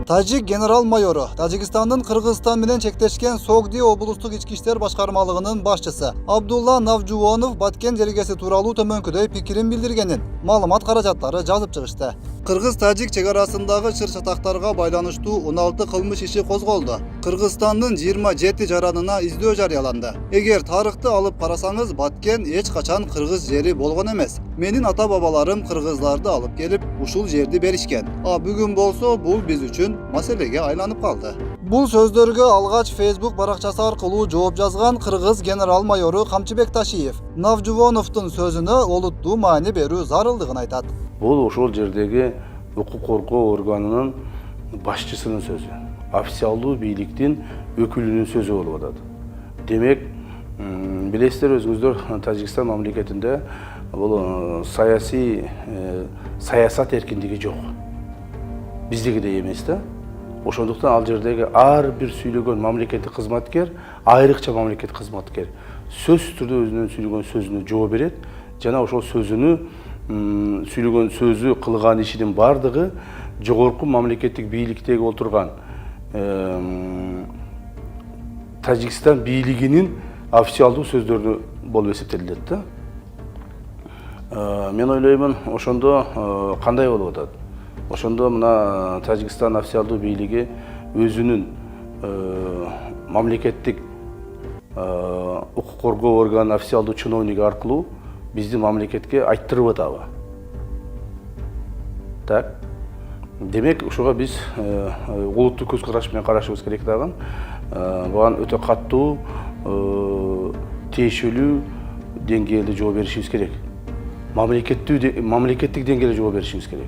Тажик генерал-майору Тажикстандын Кыргызстан менен чектешкен Согди облустук ички иштер башкармалыгынын башчысы Абдулла Навжуонов Баткен жергеси тууралуу төмөнкүдөй пикирин билдиргенин маалымат каражаттары жазып чыгышты. Кыргыз-Тажик чек арасындагы чыр-чатактарга байланыштуу 16 кылмыш иши козголду. Кыргызстандын 27 жаранына издөө жарыяланды. Эгер тарыхты алып карасаңыз, Баткен эч качан кыргыз жери болгон эмес. Менин ата-бабаларым кыргыздарды алып келип, ушул жерди беришкен. А бүгүн болсо бул биз үчүн маселеге айланып калды. Бул сөздөргө алгач Facebook баракчасы аркылуу жооп жазган кыргыз генерал-майору Камчыбек Ташиев Навжуоновдун сөзүнө олуттуу маани берүү зарылдыгын айтат. Бул ошол жердеги укук коргоо органынын башчысынын сөзү, официалдуу бийликтин өкүлүнүн сөзү болуп атат. Демек, билесиздер өзүңүздөр Тажикстан мамлекетинде бул саясат эркиндиги жок. Биздегидей эмес да. Ошондуктан ал жердеги ар бир сүйлөгөн мамлекеттик кызматкер, айрыкча мамлекеттик кызматкер сөзсүз түрдө өзүнүн сүйлөгөн сөзүнө жооп берет жана ошол сөзүнү сүйлөгөн сөзү кылган ишинин бардыгы жогорку мамлекеттик бийликтеги отурган Тажикстан бийлигинин официалдуу сөздөрү болуп эсептелет да. Мен ойлоймун, ошондо кандай болуп атат? Ошондо мына Тажикстан официалдуу бийлиги өзүнүн мамлекеттик укук коргоо органынын официалдуу чиновниги аркылуу биздин мамлекетке айттырып атабы. Так. Демек, ушуга биз олуттуу көз караш менен карашыбыз керек дагы. Буга өтө каттуу, тиешелүү деңгээлде жооп беришибиз керек. Мамлекеттик деңгээлде жооп беришибиз керек.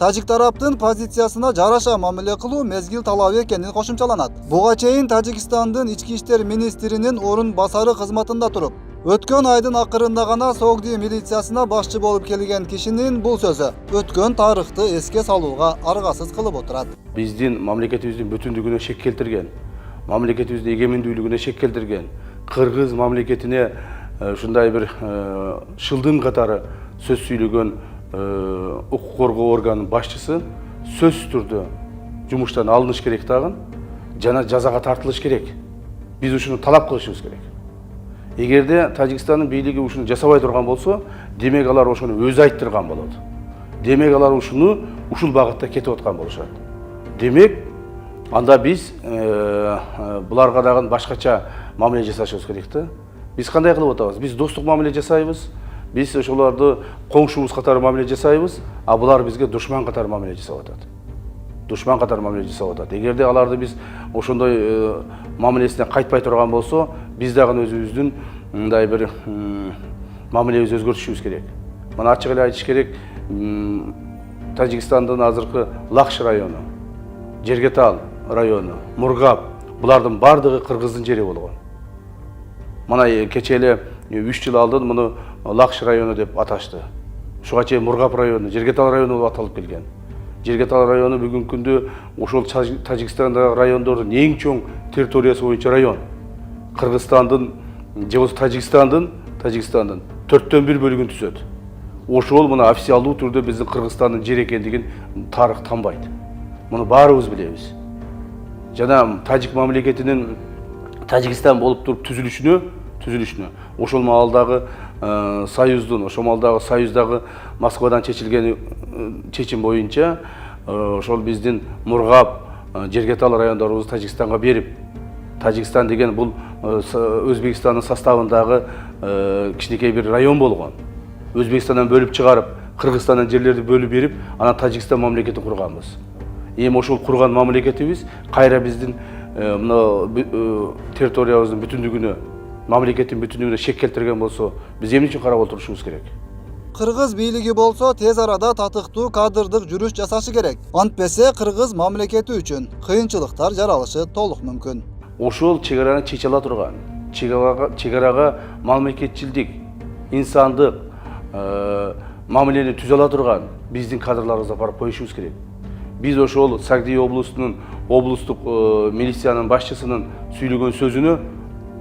Тажик тараптын позициясына жараша мамиле кылуу мезгил талабы экенин кошумчаланат. Буга чейин Тажикстандын ички иштер министринин орун басары кызматында туруп, өткөн айдын акырында гана Согди милициясына башчы болуп келген кишинин бул сөзү өткөн тарыхты эске салууга аргасыз кылып отурат. Биздин мамлекетибиздин бүтүндүгүнө шек келтирген, мамлекетибиздин эгемендүүлүгүнө шек келтирген, кыргыз мамлекетине ушундай бир шылдың катары сөз сүйлөгөн укук коргоо органынын башчысы сөзсүз түрдө жумуштан алыныш керек дагы, жана жазага тартылыш керек. Биз ушуну талап кылышыбыз керек. Эгерде Тажикстандын бийлиги ушуну жасабай турган болсо, демек алар ошону өзү айттырган болот. Демек алар ушуну ушул багытта кетип аткан болушат. Демек, анда биз буларга дагы башкача мамиле жасашыбыз керек да. Биз кандай кылып атабыз? Биз достук мамиле жасайбыз. Биз ошолорду коңшубуз катары мамиле жасайбыз, а булар бизге душман катары мамиле жасап атат. Душман катары мамиле жасап атат. Эгерде аларды биз ошондой мамилесине кайтпай турган болсо, биз дагы өзүбүздүн мындай бир мамилебизди өзгөртүшүбүз керек. Мына ачык эле айтыш керек, Тажикстандын азыркы Лакш району, Жергетал району, Мургап, булардын бардыгы кыргыздын жери болгон. Мына кече эле 3 жыл алдын муну Лакш району деп аташты. Ушуга чейин Мургап району, Жергетал району болуп аталып келген. Жергетал району бүгүнкү күндө ошол Тажикстандагы райондордун эң чоң территориясы боюнча район. Кыргызстандын же болбосо Тажикстандын 1/4 бөлүгүн түзөт. Ошол мына официалдуу түрдө биздин Кыргызстандын жери экендигин тарых танбайт. Муну баарыбыз билебиз. Жана Тажик мамлекетинин Тажикстан болуп туруп түзүлүшүнө ошол маалдагы союздун, ошол маалдагы союздагы Москвадан чечилген чечим боюнча ошол биздин Мургап, Жергетал райондорубузду Тажикстанга берип, Тажикстан деген бул Өзбекстандын составындагы кичинекей бир район болгон. Өзбекстандан бөлүп чыгарып, Кыргызстандан жерлерди бөлүп берип, анан Тажикстан мамлекетин курганбыз. Эми ошол курган мамлекетибиз кайра биздин мына территориябыздын бүтүндүгүнө, мамлекеттин бүтүндүгүнө шек келтирген болсо, биз эмне үчүн карап отурушубуз керек? Кыргыз бийлиги болсо тез арада татыктуу кадрдык жүрүш жасашы керек. Антпесе кыргыз мамлекети үчүн кыйынчылыктар жаралышы толук мүмкүн. Ошол чек араны чече ала турган, чек арага мамлекетчилдик, инсандык мамилени түзө ала турган биздин кадрларыбызды барып коюшубуз керек. Биз ошол Согди облустунун облустук милициянын башчысынын сүйлөгөн сөзүнө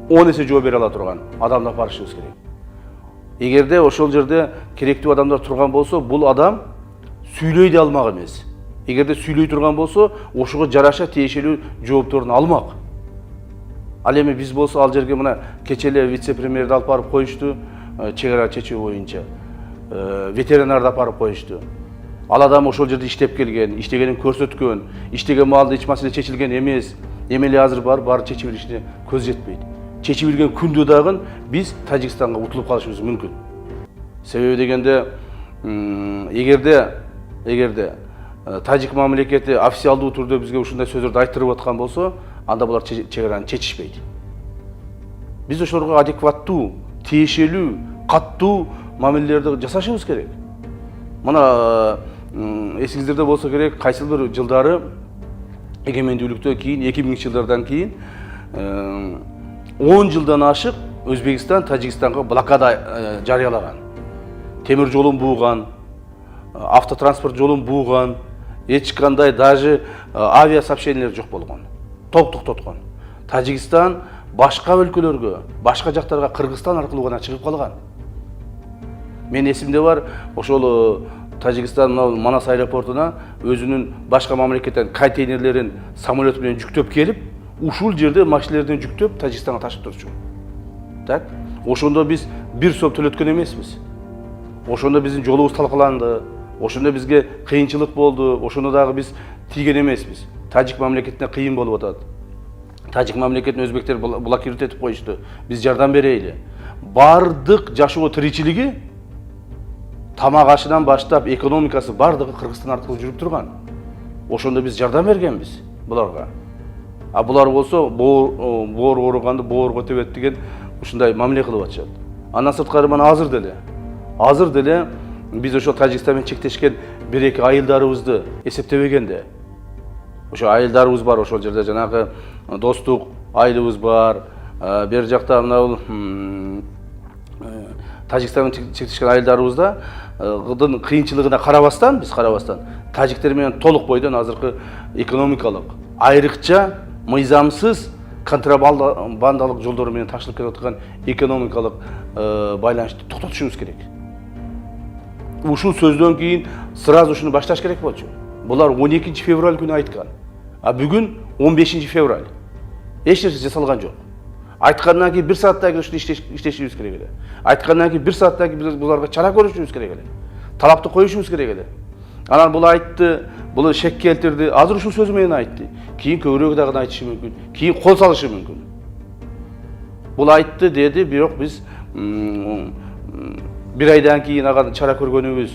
10 эсе жооп бере ала турган адамды барышыбыз керек. Эгерде ошол жерде керектүү адамдар турган болсо, бул адам сүйлөй да алмак эмес. эгерде сүйлөй турган болсо ошого жараша тиешелүү жоопторун алмак. Ал эми биз болсо ал жерге мына кечеле вице-премьерди алып барып коюшту, чек ара чечүү боюнча. Ветеринарды алып барып коюшту. Ал адам ошол жерде иштеп келген, иштегенин көрсөткөн, иштеген маалда эч маселе чечилген эмес. Эми эле азыр баары чечип илишине көз жетпейт. Чечип илген күндө дагы биз Тажикстанга утулуп калышыбыз мүмкүн. Себеби дегенде эгерде тажик мамлекети официалдуу түрдө бизге ушундай сөздөрдү айтырып аткан болсо, анда булар чек араны чечишпейт. Биз ошолорго адекваттуу, тиешелүү, каттуу мамилелерди жасашыбыз керек. Мына эсиңиздерде болсо керек, кайсыл бир жылдары эгемендүүлүктөн кийин 2000-жылдардан кийин 10 жылдан ашык Өзбекстан Тажикстанга блокада жарыялаган. Темир жолун бууган, автотранспорт жолун бууган, эч кандай даже авиа сообщениялер жок болгон. Толук токтоткон. Тажикстан башка өлкөлөргө, башка жактарга Кыргызстан аркылуу гана чыгып калган. Мен эсимде бар, ошол Тажикстан Манас аэропортуна өзүнүн башка мамлекеттен контейнерлерин самолет менен жүктөп келип, ушул жерде машиналерден жүктөп Тажикстанга ташып турчу. Так, ошондо биз бир сом төлөткөн эмеспиз. Ошондо биздин жолубуз талкаланды, ошондо бизге кыйынчылык болду, ошондо дагы биз тийген эмеспиз. Тажик мамлекетине кыйын болуп атат. Тажик мамлекетин өзбектер блокировать этип коюшту. Биз жардам берейли. Бардык жашоо тиричилиги тамак ашынан баштап экономикасы бардыгы Кыргызстан аркылуу жүрүп турган. Ошондо биз жардам бергенбиз буларга. А булар болсо боор ооруганды боорго тебет деген ушундай мамиле кылып атышат. Андан сырткары мына азыр деле биз ошо Тажикстан менен чектешкен бир-эки айылдарыбызды эсептебегенде, ошо айылдарыбыз бар, ошол жерде жанагы достук айылыбыз бар, бер жакта мына Тажикстан менен чектешкен айылдарыбызда кыйынчылыгына карабастан, тажиктер менен толук бойдон азыркы экономикалык, айрыкча мыйзамсыз контрабандалык жолдор менен ташылып келе жаткан экономикалык байланышты токтотушубуз керек. Ушул сөздөн кийин сразу ушуну башташ керек болчу. Булар 12 февраль күнү айткан. А бүгүн 15 февраль. Эч нерсе жасалган жок. Айткандан кийин 1 сааттан кийин ушуну иштешибиз керек эле. Айткандан кийин 1 сааттан кийин биз буларга чара көрүшүбүз керек эле. Талапты коюшубуз керек эле. Анан бул айтты, бул шек келтирди. Азыр ушул сөзү менен айтты. Кийин көбүрөөк дагы айтышы мүмкүн. Кийин кол салышы мүмкүн. Бул айтты деди, бирок биз бир айдан кийин ага чара көргөнүбүз,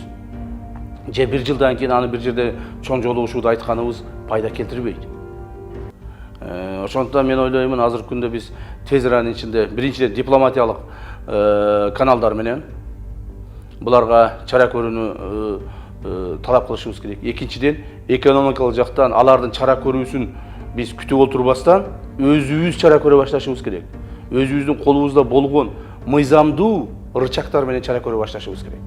же бир жылдан кийин аны бир жерде чоң жолугушууду айтканыбыз пайда келтирбейт. Ошондуктан мен ойлоймун, азыркы күндө биз тез аранын ичинде биринчиден дипломатиялык каналдар менен буларга чара көрүүнү талап кылышыбыз керек. Экинчиден, экономикалык жактан алардын чара көрүүсүн биз күтүп отурбастан өзүбүз чара көрө башташыбыз керек. Өзүбүздүн колубузда болгон мыйзамдуу рычагдар менен чара көрө башташыбыз керек.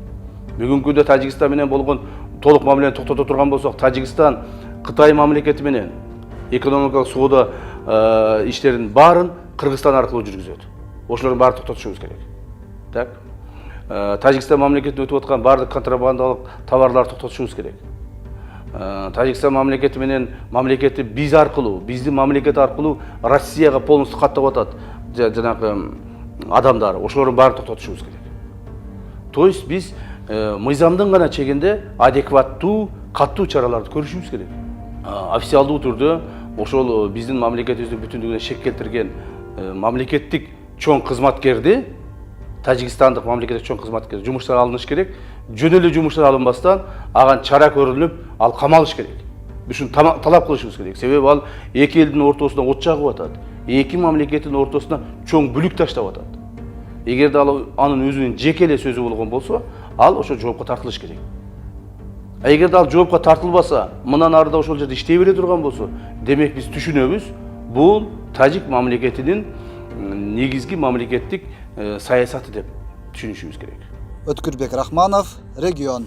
Бүгүнкү күндө Тажикстан менен болгон толук мамилени токтото турган болсок, Тажикстан Кытай мамлекети менен экономикалык соода иштерин баарын Кыргызстан аркылуу жүргүзөт. Ошолордун баарын токтотушубуз керек. Так. Тажикстан мамлекетине өтүп аткан баардык контрабандалык товарларды токтотушубуз керек. Тажикстан мамлекети менен мамлекети биз аркылуу, биздин мамлекет аркылуу Россияга полностью каттап атат жанагы адамдар. Ошолордун баарын токтотушубуз керек. То есть биз мыйзамдын гана чегинде адекваттуу, каттуу чараларды көрүшүбүз керек. Официалдуу түрдө ошол биздин мамлекетибиздин бүтүндүгүнө шек келтирген мамлекеттик чоң кызматкерди, Тажикстандык мамлекеттик чоң кызматкер жумуштан алыныш керек. Жөн эле жумуштан алынбастан ага чара көрүлүп, ал камалыш керек. Биз ушуну талап кылышыбыз керек. Себеби ал эки элдин ортосуна от жагып атат. Эки мамлекеттин ортосуна чоң бүлүк таштап атат. Эгерде ал анын өзүнүн жеке эле сөзү болгон болсо, ал ошо жоопко тартылыш керек. Эгерде ал жоопко тартылбаса, мындан арыда ошол жерде иштей бере турган болсо, демек биз түшүнөбүз, бул тажик мамлекетинин негизги мамлекеттик саясаты деп түшүнүшүбүз керек. Өткүрбек Рахманов, Регион.